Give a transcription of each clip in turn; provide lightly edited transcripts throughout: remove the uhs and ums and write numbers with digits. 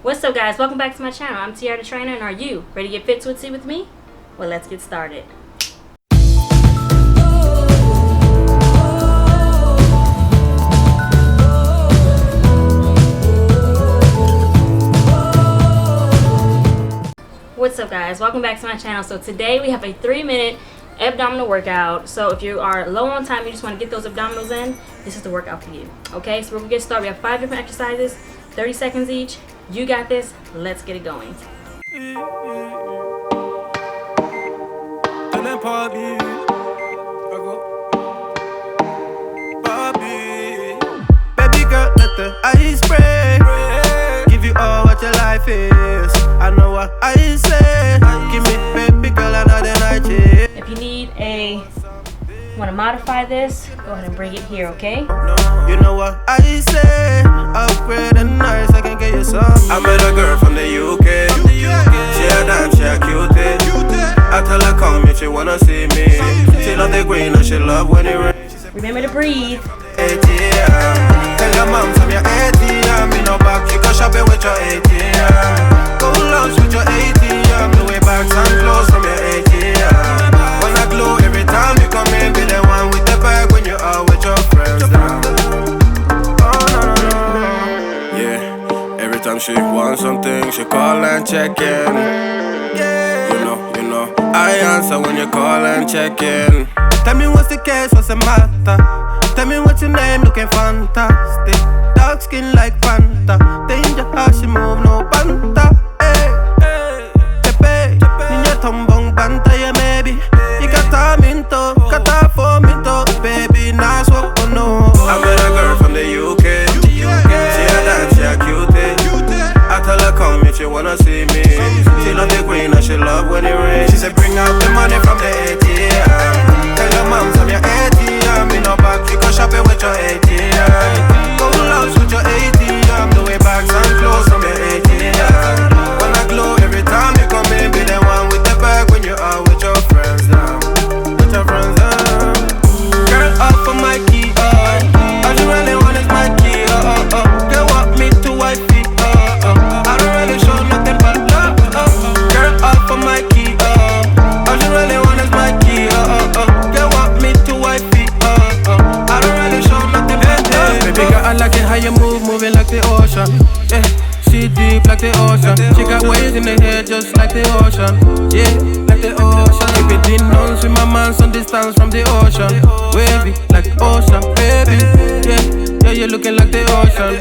What's up, guys? Welcome back to my channel. I'm Tiara the Trainer, and are you ready to get fit, switsy with me? Well, let's get started. What's up, guys? Welcome back to my channel. So today we have a 3-minute abdominal workout. So if you are low on time, you just want to get those abdominals in, this is the workout for you. Okay, so we're gonna get started. We have 5 different exercises, 30 seconds each. You got this. Let's get it going. Baby girl, let the ice break. Give you all what your life is. I know what I say. Give me, baby girl, another night. If you want to modify this, go ahead and bring it here, okay? You know what I say. Upgrade and nice, I can get you some. I met a girl from the UK. She a dime, she a cutie. I tell her come if she wanna see me. She love the green and she love when it rains. Remember to breathe. ATM. Tell your mom from your ATM. Me no back, you go shopping with your ATM. Go lunch with your ATM. The way back and close from your ATM. Wanna glow every time you come in. Be the one with the bag when you are with your friends now. Oh no no no. Yeah, every time she wants something, she call and check in. You know, I answer when you call and check in. Tell me what's the case, what's the matter? Tell me what's your name, looking fantastic. Dark skin like Fanta. Danger how she move, no banta. Hey, hey, Chepe, niña tombong banta, yeah, maybe. Ikata minto, kata for minto, baby, nice walk, oh no. I met a girl from the UK. She a dance, she a cutie. I tell her come if she wanna see me. She love the green and she love when it rains. She said bring out the money from the ATM. Tell your mom from your ATM. Me no back, you go shopping with your ATM. Go lunch with your ATM. The way bags and clothes from your ATM. Wanna glow every time you come in. Be the one with the bag when you are with your friends now. With your friends now. Girl, up for my key, all you really want is my key, Girl, want me to wifey, I don't really show nothing but love, Girl, up for my key, all you really want is my key, Girl, want me to wifey, I don't really show nothing but love. Baby girl, I like it how you move, moving like the ocean. Yeah, she deep like the ocean. She got waves in the hair just like the ocean. Yeah, like the ocean. If it didn't know, swim my man some distance from the ocean. Wavy like the ocean, baby. Yeah, you're looking like the ocean.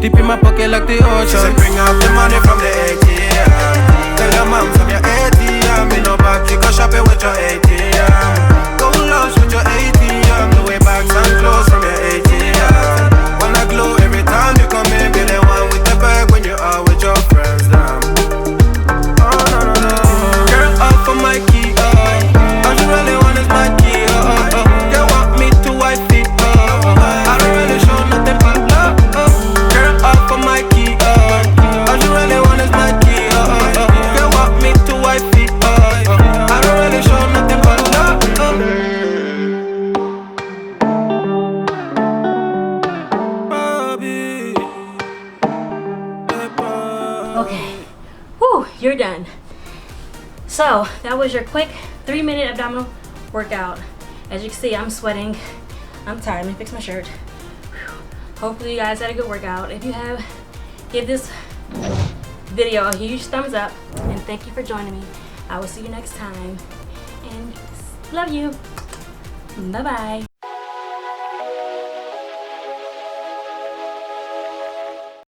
Deep in my pocket like the ocean. She said bring out the money from the ATM. Tell your mom from your ATM. Me no back, you go shopping with your ATM. Go lunch with your ATM. The way bags and clothes from your ATM. Wanna glow every time you come in. Be the one with the bag when you are with your friends now. Oh no no no. Girl, up for my key, all you really want is my key, Girl, want me to wifey, I don't really show nothing but love, Girl, up for my key, all you really want is my key, Girl, want me to wifey, I don't really show nothing but love, Bobby. Okay. Whew, you're done. So that was your quick 3-minute abdominal workout. As you can see, I'm sweating. I'm tired. Let me fix my shirt. Whew. Hopefully you guys had a good workout. If you have, give this video a huge thumbs up, and thank you for joining me. I will see you next time, and love you. Bye bye.